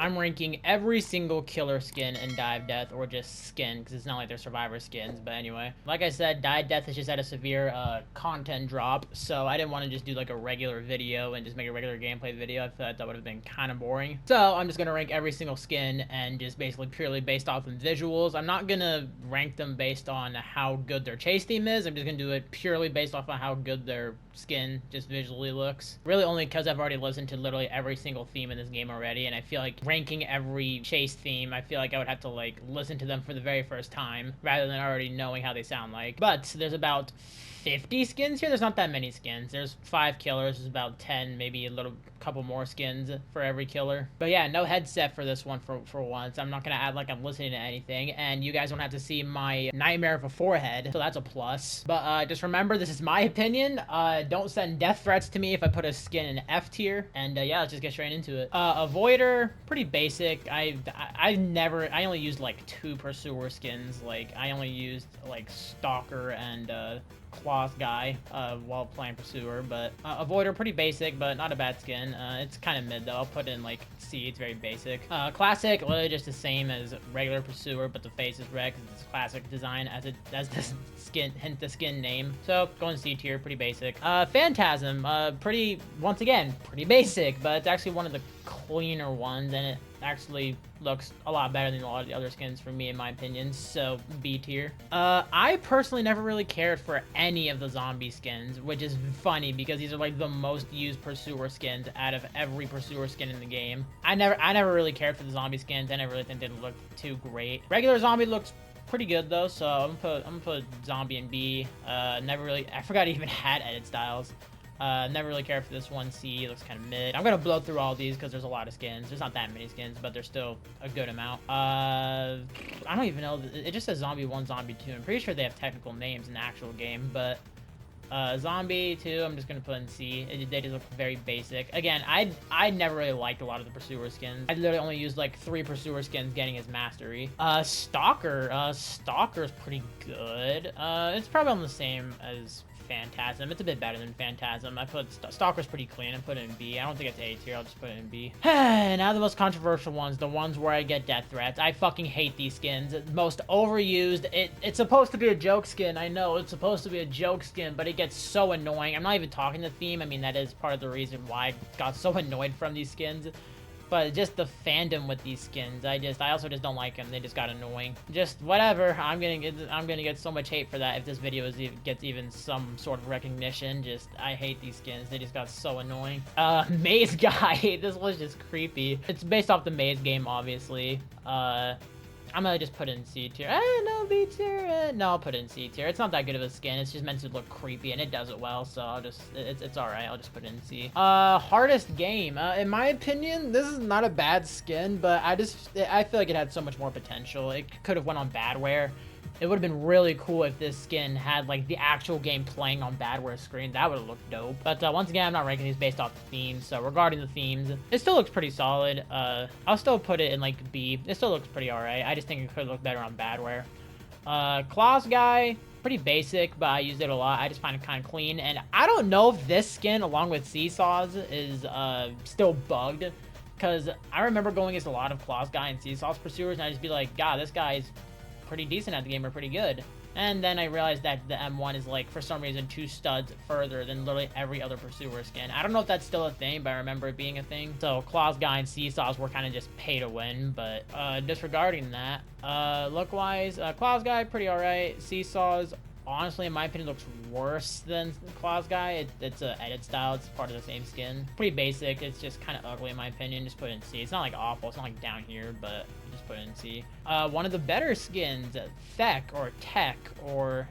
I'm ranking every single killer skin in Dive Death, or just skin, because it's not like they're survivor skins. But anyway, like I said, Dive Death has just had a severe content drop, so I didn't want to just do like a regular video and just make a regular gameplay video. I thought that would have been kind of boring. So I'm just gonna rank every single skin and just basically purely based off of visuals. I'm not gonna rank them based on how good their chase theme is. I'm just gonna do it purely based off on how good their skin just visually looks. Really only because I've already listened to literally every single theme in this game already, and I feel like ranking every chase theme, I feel like I would have to like listen to them for the very first time rather than already knowing how they sound like. But there's about 50 skins here. There's not that many skins. There's 5 killers. There's about 10, maybe a little couple more skins for every killer. But yeah, no headset for this one for once. I'm not gonna add like I'm listening to anything, and you guys don't have to see my nightmare of a forehead, so that's a plus. But just remember, this is my opinion. Don't send death threats to me if I put a skin in F tier. And yeah, let's just get straight into it. Avoider, pretty basic. I only used like 2 pursuer skins. Like I only used like Stalker and Cloth Guy while playing Pursuer, but Avoider, pretty basic, but not a bad skin. It's kind of mid though. I'll put in like C. It's very basic. Classic, literally just the same as regular Pursuer, but the face is red because it's classic design as the skin, hint the skin name. So going C tier, pretty basic. Phantasm, once again pretty basic, but it's actually one of the cleaner ones, and it actually looks a lot better than a lot of the other skins for me, in my opinion, so B tier. I personally never really cared for any of the zombie skins, which is funny because these are like the most used pursuer skins out of every pursuer skin in the game. I never really cared for the zombie skins. I never really think they look too great. Regular zombie looks pretty good though, so I'm gonna put zombie in B. I forgot it even had edit styles. Never really cared for this one. C, looks kind of mid. I'm gonna blow through all these because there's a lot of skins. There's not that many skins, but there's still a good amount. I don't even know. It just says Zombie 1, Zombie 2. I'm pretty sure they have technical names in the actual game, but Zombie 2, I'm just gonna put in C. They just look very basic. Again, I never really liked a lot of the Pursuer skins. I literally only used like 3 Pursuer skins getting his mastery. Stalker. Stalker's pretty good. It's probably on the same as Phantasm. It's a bit better than Phantasm. I put Stalker's pretty clean. I put it in B. I don't think it's A tier. I'll just put it in B. Now the most controversial ones, the ones where I get death threats. I fucking hate these skins. Most overused. It's supposed to be a joke skin. I know it's supposed to be a joke skin, but it gets so annoying. I'm not even talking the theme. I mean, that is part of the reason why I got so annoyed from these skins. But just the fandom with these skins, I also just don't like them. They just got annoying. Just whatever. I'm gonna get so much hate for that if this video gets even some sort of recognition. Just I hate these skins. They just got so annoying. Maze Guy. This was just creepy. It's based off the Maze game, obviously. I'm gonna just put it in C tier. No, B tier. No, I'll put it in C tier. It's not that good of a skin. It's just meant to look creepy, and it does it well, so it's alright. I'll just put it in C. Hardest game. In my opinion, this is not a bad skin, but I feel like it had so much more potential. It could have went on Badware. It would have been really cool if this skin had like the actual game playing on Badware screen. That would have looked dope. But once again, I'm not ranking these based off the themes. So regarding the themes, it still looks pretty solid. I'll still put it in like B. It still looks pretty alright. I just think it could look better on Badware. Claws Guy, pretty basic, but I used it a lot. I just find it kind of clean. And I don't know if this skin, along with Seesaws, is still bugged. Because I remember going against a lot of Claws Guy and Seesaws pursuers, and I just be like, God, this guy's pretty decent at the game, or pretty good. And then I realized that the M1 is like, for some reason, 2 studs further than literally every other pursuer skin. I don't know if that's still a thing, but I remember it being a thing. So Claws Guy and Seesaws were kind of just pay to win, but disregarding that, look-wise, Claws Guy, pretty alright. Seesaws, honestly, in my opinion, looks worse than Claws Guy. It's a edit style. It's part of the same skin. Pretty basic. It's just kind of ugly in my opinion. Just put it in C. It's not like awful. It's not like down here, but just put it in C. One of the better skins, Thek or Tech or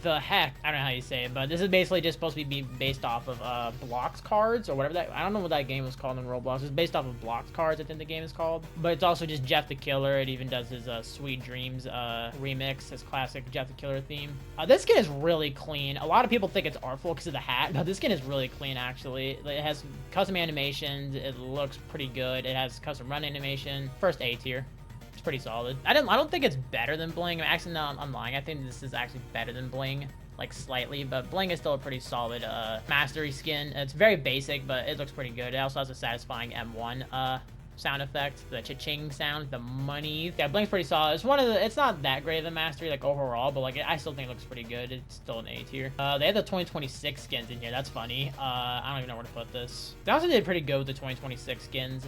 the heck, I don't know how you say it, but this is basically just supposed to be based off of blocks cards or whatever that, I don't know what that game was called in Roblox. It's based off of blocks cards, I think the game is called. But it's also just Jeff the Killer. It even does his Sweet Dreams remix, his classic Jeff the Killer theme. This skin is really clean. A lot of people think it's artful because of the hat, but this skin is really clean actually. It has custom animations. It looks pretty good. It has custom run animation. First A tier. It's pretty solid. I don't think it's better than Bling. Actually, no, I'm lying. I think this is actually better than Bling, like slightly, but Bling is still a pretty solid mastery skin. It's very basic, but it looks pretty good. It also has a satisfying M1. sound effect, the cha-ching sound, the money. Yeah, Blink's pretty solid. It's one of the, it's not that great of a mastery, like, overall, but, like, I still think it looks pretty good. It's still an A tier. They have the 2026 skins in here. That's funny. I don't even know where to put this. They also did pretty good with the 2026 skins.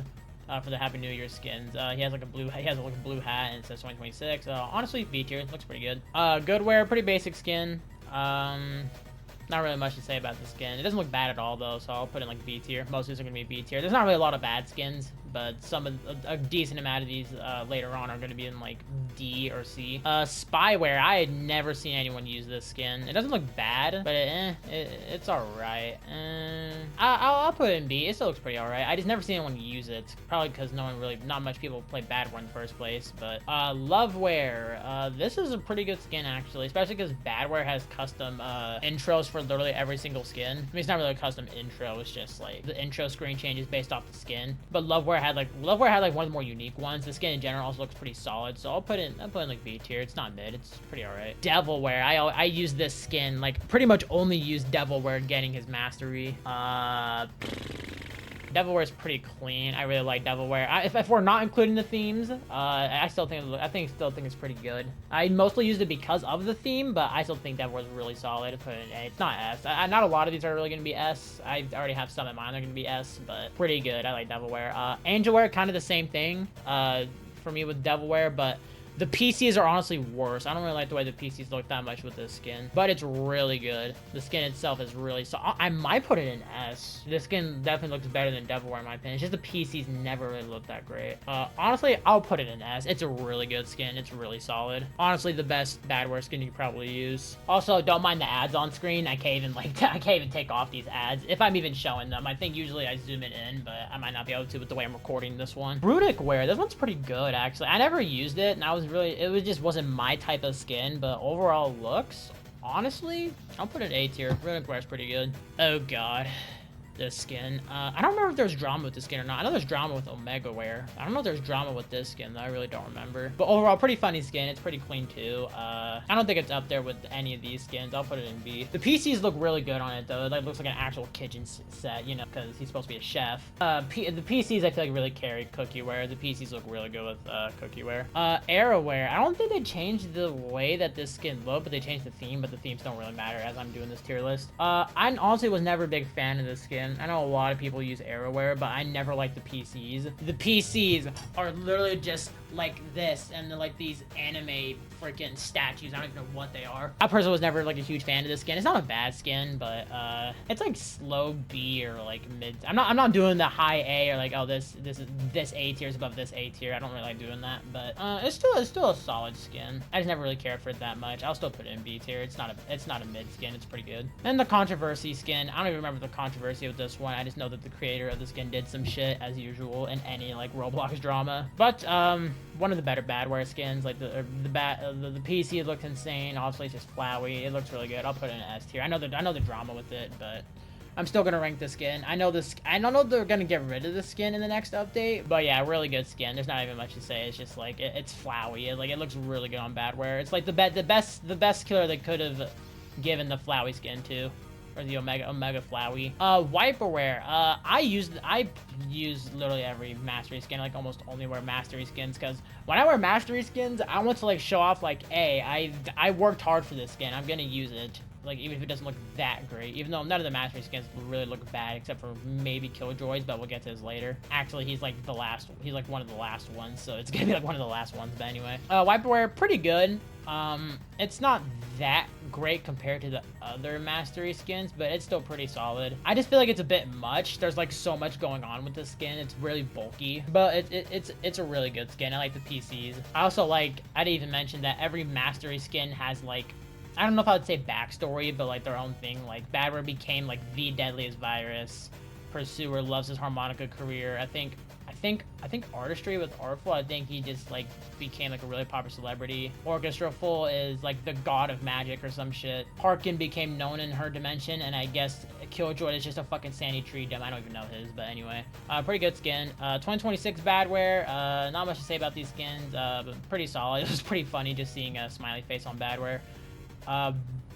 For the Happy New Year skins. He has like a blue hat and it says 2026. Honestly, B tier, looks pretty good. Goodwear, pretty basic skin. Not really much to say about the skin. It doesn't look bad at all though, so I'll put it in like B tier. Most of these are gonna be B tier. There's not really a lot of bad skins, but some of a decent amount of these later on are gonna be in like D or C. Spyware, I had never seen anyone use this skin. It doesn't look bad, but it's alright. I'll put it in B. It still looks pretty alright. I just never seen anyone use it. Probably because not much people play Badwear in the first place. But Lovewear, this is a pretty good skin actually, especially because Badwear has custom intros for literally every single skin. I mean, it's not really a custom intro. It's just like the intro screen changes based off the skin. But Lovewear had like one of the more unique ones. The skin in general also looks pretty solid, so I'll put in like B tier. It's not mid. It's pretty alright. Devilwear. I use this skin like pretty much only use Devilwear getting his mastery. Devilwear is pretty clean. I really like Devilwear. If we're not including the themes, I still think it's pretty good. I mostly used it because of the theme, but I still think Devilwear is really solid. Put it in A. It's not S. Not a lot of these are really gonna be S. I already have some in mind. They're gonna be S, but pretty good. I like Devilwear. Angelwear, kind of the same thing. For me with Devilwear, but the PCs are honestly worse. I don't really like the way the PCs look that much with this skin, but it's really good. The skin itself is really so. I might put it in S. This skin definitely looks better than Devilwear in my opinion. It's just the PCs never really look that great. Honestly, I'll put it in S. It's a really good skin. It's really solid. Honestly, the best Badwear skin you could probably use. Also, don't mind the ads on screen. I can't even take off these ads if I'm even showing them. I think usually I zoom it in, but I might not be able to with the way I'm recording this one. Runic wear. This one's pretty good actually. I never used it, and it just wasn't my type of skin, but overall looks, honestly, I'll put it A tier. Runic wear is pretty good. Oh god. This skin. I don't remember if there's drama with this skin or not. I know there's drama with Omega Wear. I don't know if there's drama with this skin, though. I really don't remember. But overall, pretty funny skin. It's pretty clean, too. I don't think it's up there with any of these skins. I'll put it in B. The PCs look really good on it, though. It like, looks like an actual kitchen set, you know, because he's supposed to be a chef. The PCs, I feel like, really carry Cookie Wear. The PCs look really good with Cookie Wear. Arrow Wear. I don't think they changed the way that this skin looked, but they changed the theme, but the themes don't really matter as I'm doing this tier list. I honestly was never a big fan of this skin. I know a lot of people use Arrowwear, but I never liked the PCs. The PCs are literally just like this, and they're like these anime freaking statues. I don't even know what they are. I personally was never like a huge fan of this skin. It's not a bad skin, but it's like slow B or like mid. I'm not doing the high A or like, oh, this A tier is above this A tier. I don't really like doing that, but it's still a solid skin. I just never really cared for it that much. I'll still put it in B tier. It's not a mid skin. It's pretty good. And the controversy skin. I don't even remember the controversy with this one. I just know that the creator of the skin did some shit as usual in any like Roblox drama. But one of the better Badwear skins, like the PC looks insane. Obviously, it's just flowy. It looks really good. I'll put it in S tier. I know the drama with it, but I'm still gonna rank the skin. I don't know if they're gonna get rid of the skin in the next update, but yeah, really good skin. There's not even much to say. It's just like it's flowy. It looks really good on Badwear. It's like the best killer they could have given the flowy skin to. Or the Omega Flowey. Wiperwear. I use literally every mastery skin. I like almost only wear mastery skins because when I wear mastery skins, I want to like show off like, hey, I worked hard for this skin. I'm gonna use it. Like, even if it doesn't look that great. Even though none of the mastery skins really look bad, except for maybe Killjoy's, but we'll get to his later. Actually, he's like one of the last ones, so it's gonna be like one of the last ones, but anyway. Wiperwear, pretty good. It's not that great compared to the other mastery skins, but it's still pretty solid. I just feel like it's a bit much. There's like so much going on with this skin. It's really bulky, but it's a really good skin. I like the PCs. I also like, I didn't even mention that every mastery skin has like, I don't know if I would say backstory, but like their own thing. Like Badwear became like the deadliest virus. Pursuer loves his harmonica career. I think Artistry with Artful, I think he just like became like a really popular celebrity. Orchestraful is like the god of magic or some shit. Parkin became known in her dimension, and I guess Killjoy is just a fucking Sandy Tree dumb. I don't even know his, but anyway. Pretty good skin. 2026 Badwear. Not much to say about these skins, but pretty solid. It was pretty funny just seeing a smiley face on Badwear.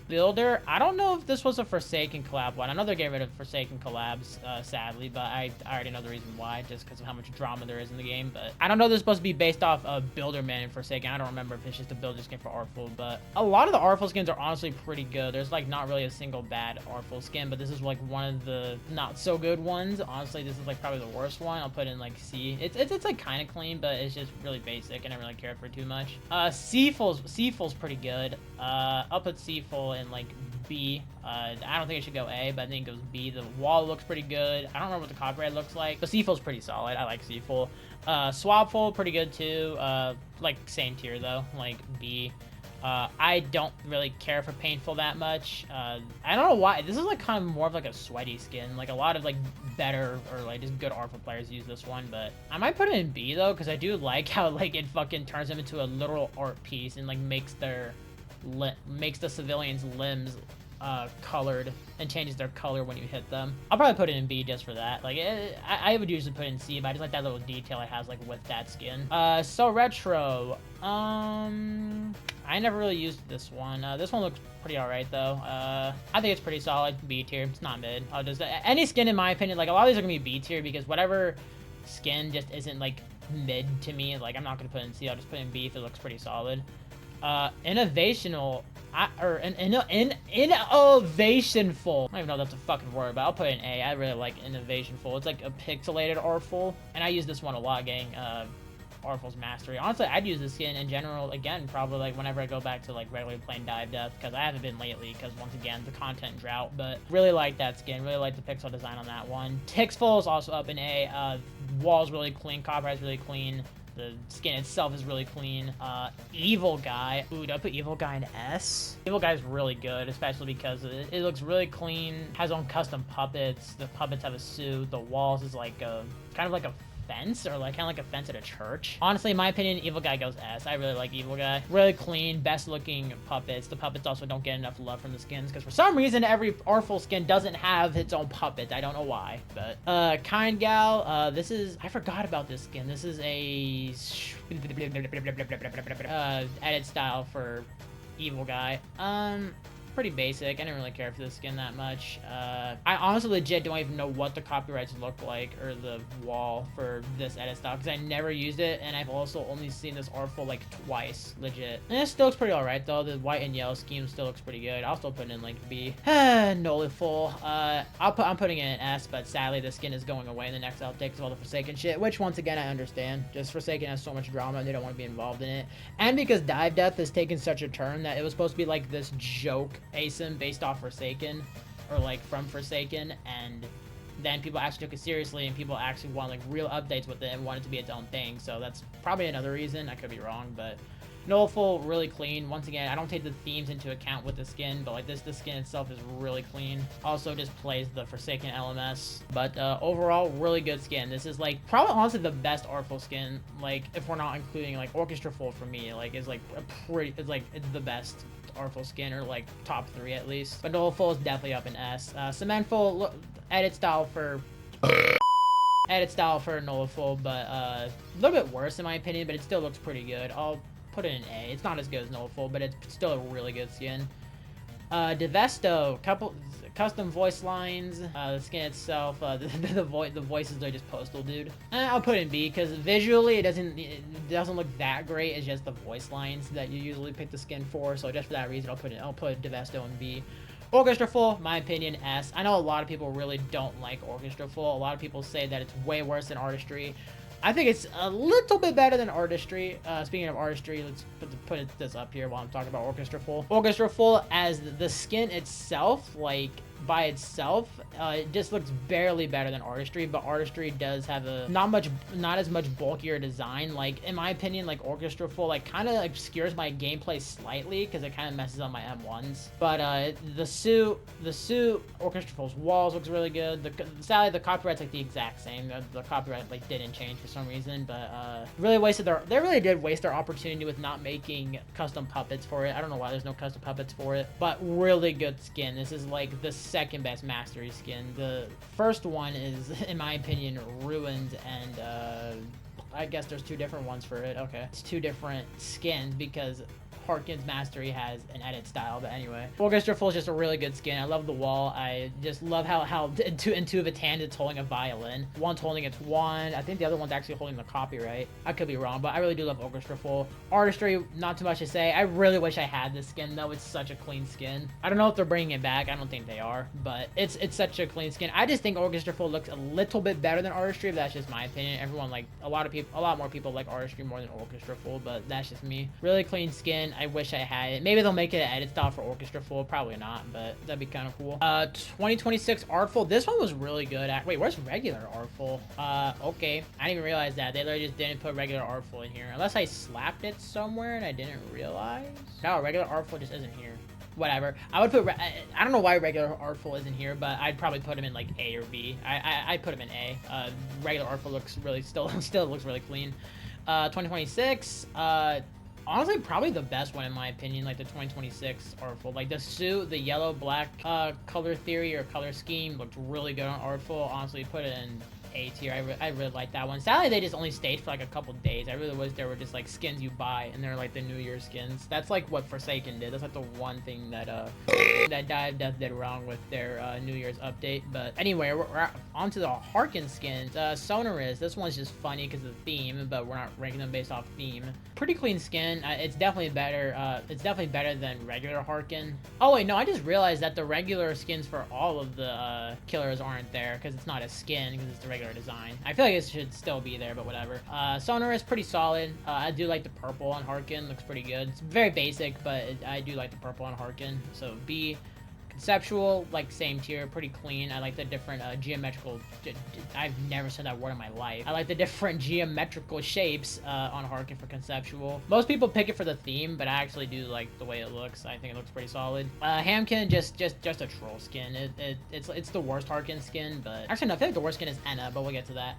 Builder, I don't know if this was a Forsaken collab one. I know they're getting rid of Forsaken collabs, sadly, but I already know the reason why, just because of how much drama there is in the game. But I don't know if this is supposed to be based off of Builder Man in Forsaken. I don't remember if it's just a builder skin for Artful, but a lot of the Artful skins are honestly pretty good. There's like not really a single bad Artful skin, but this is like one of the not so good ones. Honestly, this is like probably the worst one. I'll put in like C. It's like kind of clean, but it's just really basic. I didn't really care for it too much. C-Full's pretty good. I'll put C-Full in like B. I don't think it should go A, but I think it goes B. The wall looks pretty good. I don't remember what the copyright looks like, but C-Full's pretty solid. I like C-Full. Swabful, pretty good too. Like same tier though, like B. I don't really care for Painful that much. I don't know why. This is like kind of more of like a sweaty skin. Like a lot of like better or like just good Artful players use this one, but I might put it in B though, because I do like how like it fucking turns them into a literal art piece and like makes the civilians' limbs colored and changes their color when you hit them. I'll probably put it in B just for that. Like I would usually put it in C, but I just like that little detail it has like with that skin. So retro. I never really used this one. This one looks pretty alright though. I think it's pretty solid. B tier. It's not mid. Any skin in my opinion, like a lot of these are gonna be B tier because whatever skin just isn't like mid to me, like I'm not gonna put in C. I'll just put in B if it looks pretty solid. Innovational, innovationful. I don't even know if that's a fucking word, but I'll put it in A. I really like innovationful. It's like a pixelated Artful, and I use this one a lot, getting Artful's Mastery. Honestly, I'd use this skin in general, again, probably like whenever I go back to like regularly playing Dive Death, because I haven't been lately, because once again, the content drought, but really like that skin, really like the pixel design on that one. Tixful is also up in A. Wall's really clean, copyright's really clean. The skin itself is really clean. Evil Guy. Ooh, do I put Evil Guy in S? Evil Guy is really good, especially because it looks really clean, has own custom puppets. The puppets have a suit. The walls is like a, kind of like a fence, or like kind of like a fence at a church. Honestly, in my opinion, Evil Guy goes S. I really like Evil Guy. Really clean, best looking puppets. The puppets also don't get enough love from the skins because for some reason every Artful skin doesn't have its own puppet. I don't know why, but Kind Gal. This is, I forgot about this skin. This is a edit style for Evil Guy. Pretty basic. I didn't really care for this skin that much. I honestly legit don't even know what the copyrights look like or the wall for this edit style because I never used it, and I've also only seen this Artful like twice, legit. And it still looks pretty alright though. The white and yellow scheme still looks pretty good. I'll still put it in like B. Noliful. I'm putting it in S, but sadly the skin is going away in the next update because of all the Forsaken shit, which once again I understand. Just Forsaken has so much drama and they don't want to be involved in it. And because Dive Death has taken such a turn that it was supposed to be like this joke ASIM based off Forsaken, or like from Forsaken, and then people actually took it seriously and people actually want like real updates with it and want it to be its own thing. So that's probably another reason. I could be wrong, but Noliful, really clean. Once again, I don't take the themes into account with the skin, but like the skin itself is really clean. Also just plays the Forsaken LMS, but overall, really good skin. This is like probably honestly the best Artful skin, like if we're not including like Orchestraful for me, like is like it's the best Artful skin, or like top 3 at least. But Noliful is definitely up in S. Cementful, edit style for Noliful, but a little bit worse in my opinion, but it still looks pretty good. I'll put it in A. It's not as good as Noliful, but it's still a really good skin. Devesto, custom voice lines. The skin itself, the voices are just postal, dude. I'll put it in B because visually it doesn't look that great. It's just the voice lines that you usually pick the skin for. So just for that reason, I'll put Devesto in B. Orchestraful, my opinion, S. I know a lot of people really don't like Orchestraful. A lot of people say that it's way worse than Artistry. I think it's a little bit better than Artistry. Speaking of Artistry, let's put this up here while I'm talking about Orchestraful. Orchestraful, as the skin itself, like by itself, it just looks barely better than Artistry, but Artistry does have a not as much bulkier design. Like in my opinion, like Orchestraful like kind of obscures my gameplay slightly because it kind of messes up my M1s. But the suit Orchestraful's walls looks really good. Sadly the copyright's like the exact same. The copyright like didn't change for some reason, but they really did waste their opportunity with not making custom puppets for it. I don't know why there's no custom puppets for it, but really good skin. This is like the second best Mastery skin. The first one is, in my opinion, Ruined, and I guess there's 2 different ones for it. Okay, it's 2 different skins because Harkin's Mastery has an edit style, but anyway. Orchestra Full is just a really good skin. I love the wall. I just love how in two of its hands it's holding a violin. One's holding its wand. I think the other one's actually holding the copyright. I could be wrong, but I really do love Orchestra Full. Artistry, not too much to say. I really wish I had this skin, though. It's such a clean skin. I don't know if they're bringing it back. I don't think they are, but it's such a clean skin. I just think Orchestra Full looks a little bit better than Artistry, but that's just my opinion. Everyone, like, a lot more people like Artistry more than Orchestra Full, but that's just me. Really clean skin. I wish I had it. Maybe they'll make it an edit style for Orchestra Full. Probably not, but that'd be kind of cool. 2026 Artful. This one was really good. Wait, where's regular Artful? Okay. I didn't even realize that. They literally just didn't put regular Artful in here. Unless I slapped it somewhere and I didn't realize. No, regular Artful just isn't here. Whatever. I would put, I don't know why regular Artful isn't here, but I'd probably put him in like A or B. I'd put him in A. Regular Artful looks really, still looks really clean. 2026, honestly, probably the best one in my opinion, like the 2026 Artful. Like the suit, the yellow black color theory or color scheme looked really good on Artful. Honestly, put it in A tier. I really like that one. Sadly, they just only stayed for like a couple days. I really wish there were just like skins you buy and they're like the New Year skins. That's like what Forsaken did. That's like the one thing that that Dive Death did wrong with their New Year's update. But anyway, we're on to the Harkin skins. Sonorous. This one's just funny because of the theme, but we're not ranking them based off theme. Pretty clean skin. It's definitely better. It's definitely better than regular Harkin. Oh wait, no, I just realized that the regular skins for all of the killers aren't there because it's not a skin because it's the regular design. I feel like it should still be there, but whatever. Sonorous, pretty solid. I do like the purple on Harkin. Looks pretty good. It's very basic, but I do like the purple on Harkin. So B. Conceptual, like same tier, pretty clean. I like the different geometrical, I've never said that word in my life. I like the different geometrical shapes on Harkin for conceptual. Most people pick it for the theme, but I actually do like the way it looks. I think it looks pretty solid. Hamkin, just a troll skin. It's the worst Harkin skin, but actually no, I feel like the worst skin is Enna, but we'll get to that.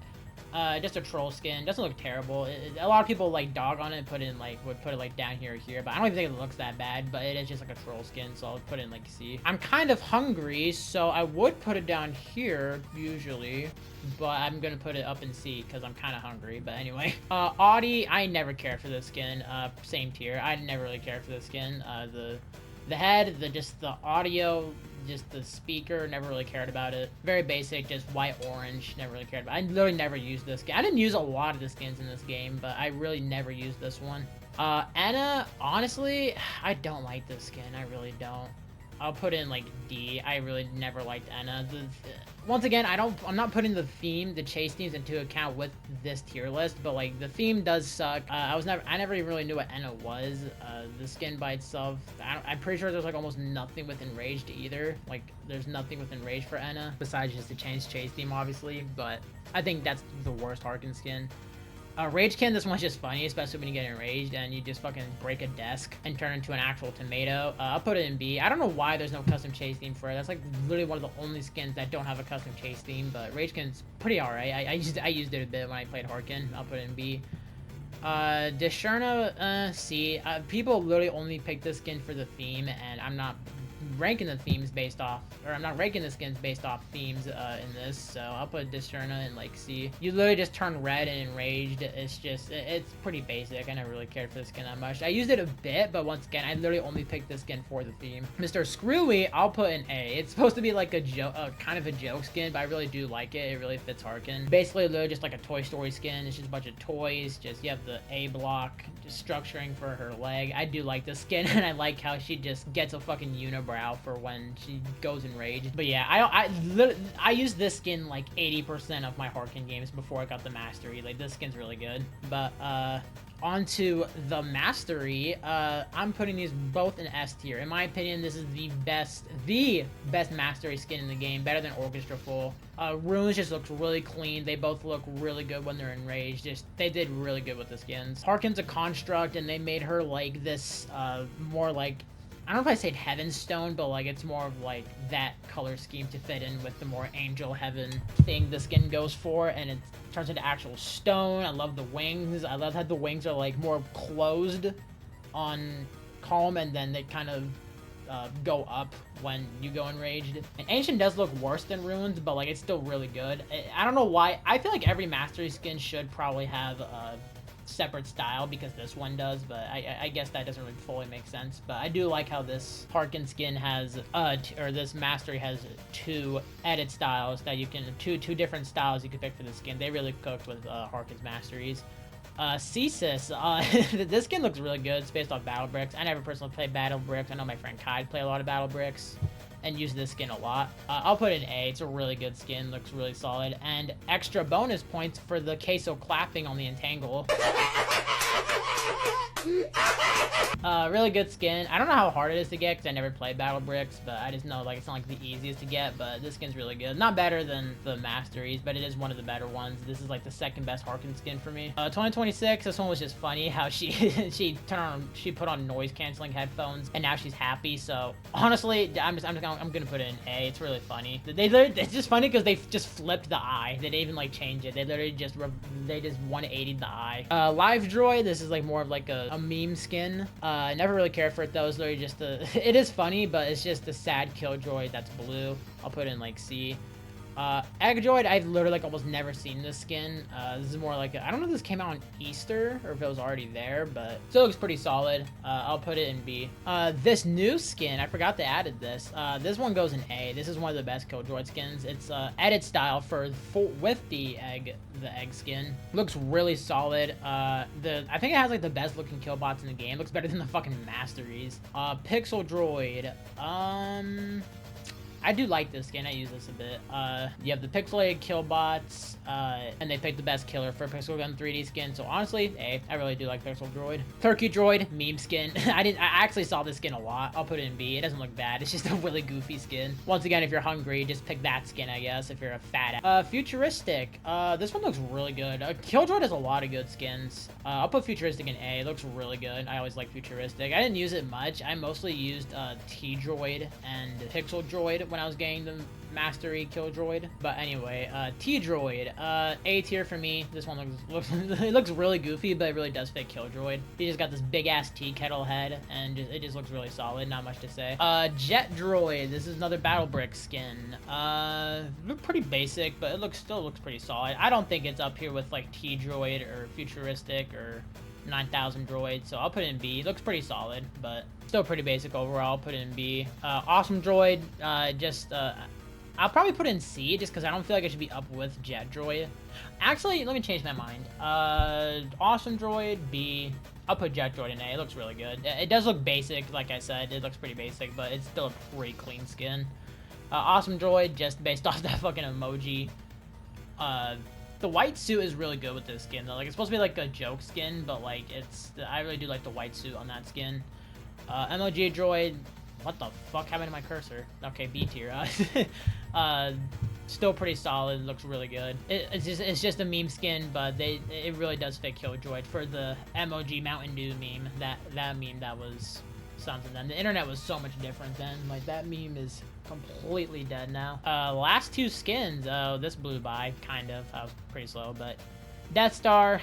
Just a troll skin. Doesn't look terrible. A lot of people like dog on it and would put it like down here or here, but I don't even think it looks that bad, but it is just like a troll skin, so I'll put it in like C. I'm kind of hungry, so I would put it down here usually, but I'm gonna put it up in C because I'm kind of hungry. But anyway, Audi, I never cared for this skin. Same tier. I never really cared for this skin. The head, just the audio, just the speaker, never really cared about it. Very basic, just white, orange, never really cared about it. I literally never used this skin. I didn't use a lot of the skins in this game, but I really never used this one. Enna, honestly, I don't like this skin. I really don't. I'll put in like D. I really never liked Enna. Once again, I'm not putting the theme, the chase themes into account with this tier list, but like the theme does suck. I never even really knew what Enna was. The skin by itself, I'm pretty sure there's like almost nothing with Enraged either. Like there's nothing with Enraged for Enna besides just the chase theme, obviously. But I think that's the worst Harkin skin. Ragekin, this one's just funny, especially when you get enraged and you just fucking break a desk and turn into an actual tomato. I'll put it in B. I don't know why there's no custom chase theme for it. That's like literally one of the only skins that don't have a custom chase theme, but Ragekin's pretty alright. I used it a bit when I played Harkin. I'll put it in B. Desherna, C. People literally only pick this skin for the theme, and I'm not ranking the themes based off, or I'm not ranking the skins based off themes in this, so I'll put Desherna in like C. You literally just turn red and enraged. It's pretty basic. I never really cared for the skin that much. I used it a bit, but once again, I literally only picked this skin for the theme. Mr. Screwy, I'll put in A. It's supposed to be like a joke, kind of a joke skin, but I really do like it. It really fits Harkin. Basically, literally just like a Toy Story skin. It's just a bunch of toys. Just you have the A block, just structuring for her leg. I do like this skin, and I like how she just gets a fucking unibrow for when she goes enraged. But yeah, I use this skin like 80% of my Harkin games before I got the mastery. Like this skin's really good. But onto the mastery, I'm putting these both in S tier. In my opinion, this is the best mastery skin in the game, better than Orchestra Full. Runes just looks really clean. They both look really good when they're enraged. They did really good with the skins. Harkin's a construct, and they made her like this more like, I don't know if I said Heaven Stone, but like it's more of like that color scheme to fit in with the more Angel Heaven thing the skin goes for, and it turns into actual stone. I love the wings. I love how the wings are like more closed on Calm, and then they kind of go up when you go enraged. And Ancient does look worse than Runes, but like it's still really good. I don't know why. I feel like every mastery skin should probably have separate style because this one does, but I guess that doesn't really fully make sense. But I do like how this Harkin skin has, or this mastery has 2 edit styles that you can, two different styles you can pick for the skin. They really cooked with Harkin's masteries. Cesis, this skin looks really good. It's based off Battle Bricks. I never personally played Battle Bricks. I know my friend Kai play a lot of Battle Bricks and use this skin a lot. I'll put it in A. It's a really good skin. Looks really solid. And extra bonus points for the queso clapping on the entangle. Really good skin. I don't know how hard it is to get because I never played Battle Bricks, but I just know like it's not like the easiest to get, but this skin's really good. Not better than the Masteries, but it is one of the better ones. This is like the second best Harkin skin for me. 2026, this one was just funny how she she put on noise canceling headphones and now she's happy. So honestly, I'm gonna put it in A. It's really funny. It's just funny because they just flipped the eye. They didn't even like change it. They literally just 180'd the eye. Live Droid, this is like more of like a meme skin. I never really cared for it though. It's literally just it is funny, but it's just a sad Killjoy that's blue. I'll put it in like C. Egg Droid, I've literally like almost never seen this skin. This is more like I don't know if this came out on Easter or if it was already there, but still looks pretty solid. I'll put it in B. This new skin, I forgot they added this. This one goes in A. This is one of the best Killjoy skins. It's edit style with the egg skin. Looks really solid. I think it has like the best looking killbots in the game. Looks better than the fucking Masteries. Pixel Droid. I do like this skin. I use this a bit. You have the pixelated killbots, and they picked the best killer for Pixel Gun 3D skin. So honestly, A. I really do like Pixel Droid. Turkey Droid, meme skin. I actually saw this skin a lot. I'll put it in B. It doesn't look bad. It's just a really goofy skin. Once again, if you're hungry, just pick that skin, I guess, if you're a fat ass. Futuristic. This one looks really good. Killjoy has a lot of good skins. I'll put Futuristic in A. It looks really good. I always like Futuristic. I didn't use it much. I mostly used T-Droid and Pixel Droid when I was getting the Mastery Killdroid. But anyway, T-Droid, A tier for me. This one looks it looks really goofy, but it really does fit Killdroid. He just got this big ass tea kettle head, and it just looks really solid. Not much to say. Jet Droid. This is another Battle Brick skin. Look pretty basic, but it still looks pretty solid. I don't think it's up here with like T-Droid or Futuristic or 9000 droid, so I'll put it in B. It looks pretty solid, but still pretty basic overall. I'll put it in B. Awesome Droid, I'll probably put it in C just because I don't feel like it should be up with Jet Droid. Actually, let me change my mind. Awesome Droid, B. I'll put Jet Droid in A. It looks really good. It does look basic, like I said. It looks pretty basic, but it's still a pretty clean skin. Awesome Droid, just based off that fucking emoji. The white suit is really good with this skin, though. Like, it's supposed to be, like, a joke skin, but, like, I really do like the white suit on that skin. MLG Droid. What the fuck happened to my cursor? Okay, B tier. Still pretty solid. Looks really good. It's just a meme skin, but it really does fit Killjoy for the MOG Mountain Dew meme. That meme that was something then. The internet was so much different then. Like, that meme is completely dead now. Last two skins. This blew by, kind of. I was pretty slow, but Death Star.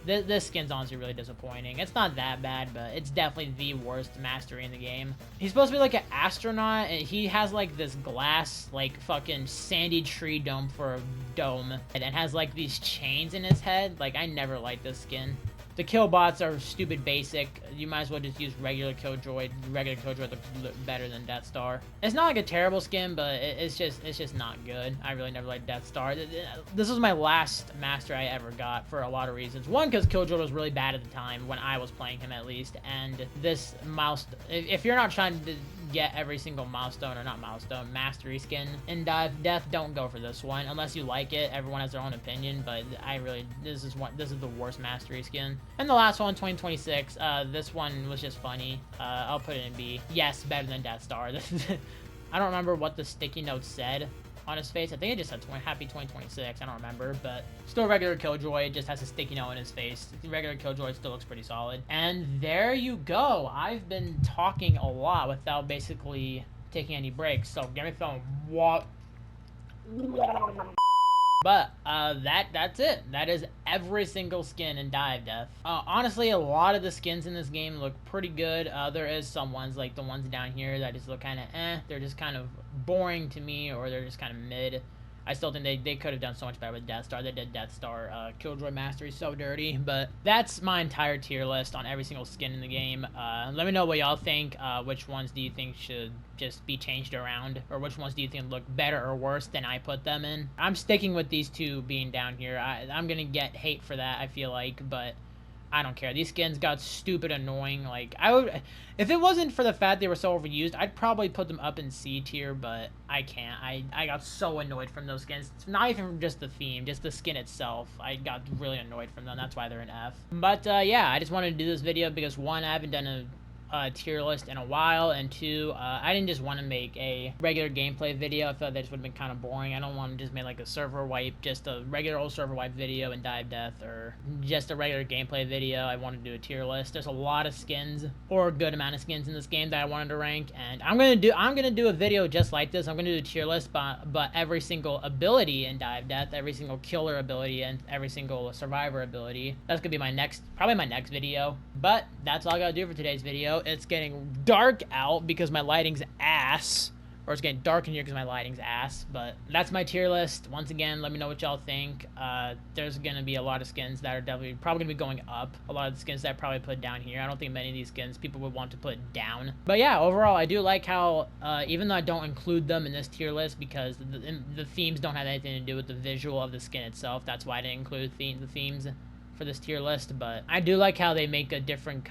This skin's honestly really disappointing. It's not that bad, but it's definitely the worst mastery in the game. He's supposed to be like an astronaut, and he has like this glass, like fucking sandy tree dome for a dome, and has like these chains in his head. Like, I never liked this skin. The killbots are stupid basic. You might as well just use regular Killjoy. Regular Killjoy looks better than Death Star. It's not like a terrible skin, but it's just not good. I really never liked Death Star. This was my last master I ever got for a lot of reasons. One, because Killjoy was really bad at the time, when I was playing him at least. And this milestone, if you're not trying to get every single milestone, or not milestone, mastery skin in Dive Death, don't go for this one unless you like it. Everyone has their own opinion, but this is the worst mastery skin. And the last one, 2026, this one was just funny. I'll put it in B. Yes, better than Death Star. I don't remember what the sticky note said on his face. I think it just said Happy 2026. I don't remember, but still regular Killjoy. Just has a sticky note in his face. Regular Killjoy still looks pretty solid. And there you go. I've been talking a lot without basically taking any breaks. So give me some what. But that's it. That is every single skin in Dive Death. Honestly, a lot of the skins in this game look pretty good. There is some ones, like the ones down here, that just look kind of eh. They're just kind of boring to me, or they're just kind of mid. I still think they could have done so much better with Death Star. They did Death Star Killjoy Mastery so dirty. But that's my entire tier list on every single skin in the game. Let me know what y'all think. Which ones do you think should just be changed around, or which ones do you think look better or worse than I put them in? I'm sticking with these two being down here. I'm gonna get hate for that, I feel like, but I don't care. These skins got stupid annoying. Like, I would, if it wasn't for the fact they were so overused, I'd probably put them up in C tier, but I can't. I got so annoyed from those skins. It's not even just the theme, just the skin itself. I got really annoyed from them. That's why they're in F. But yeah, I just wanted to do this video because one, I haven't done a tier list in a while, and two, I didn't just want to make a regular gameplay video. I thought that just would have been kind of boring. I don't want to just make like a server wipe, just a regular old server wipe video and dive death, or just a regular gameplay video. I wanted to do a tier list. There's a lot of skins, or a good amount of skins in this game that I wanted to rank, and I'm gonna do a video just like this. I'm gonna do a tier list, but every single ability in dive death, every single killer ability, and every single survivor ability. That's gonna be probably my next video. But that's all I gotta do for today's video. It's getting dark out because my lighting's ass. Or it's getting dark in here because my lighting's ass. But that's my tier list. Once again, let me know what y'all think. There's going to be a lot of skins that are definitely probably going to be going up. A lot of the skins that I probably put down here. I don't think many of these skins people would want to put down. But yeah, overall, I do like how, even though I don't include them in this tier list because the themes don't have anything to do with the visual of the skin itself. That's why I didn't include the themes for this tier list. But I do like how they make a different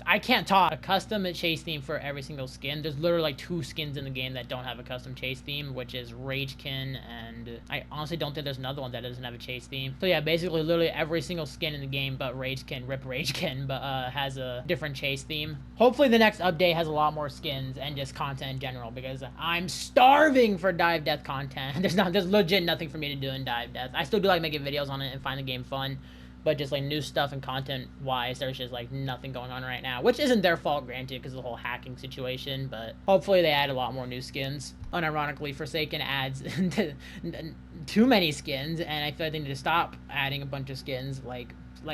I can't talk. A custom chase theme for every single skin. There's literally like 2 skins in the game that don't have a custom chase theme, which is Ragekin, and I honestly don't think there's another one that doesn't have a chase theme. So yeah, basically literally every single skin in the game but Ragekin, RIP Ragekin, but has a different chase theme. Hopefully the next update has a lot more skins and just content in general, because I'm starving for dive death content. There's legit nothing for me to do in dive death. I still do like making videos on it and find the game fun. But just like new stuff and content wise, there's just like nothing going on right now, which isn't their fault, granted, because of the whole hacking situation. But hopefully they add a lot more new skins. Unironically, Forsaken adds too many skins, and I feel like they need to stop adding a bunch of skins like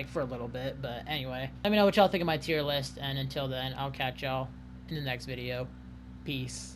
for a little bit. But anyway, let me know what y'all think of my tier list, and until then, I'll catch y'all in the next video. Peace.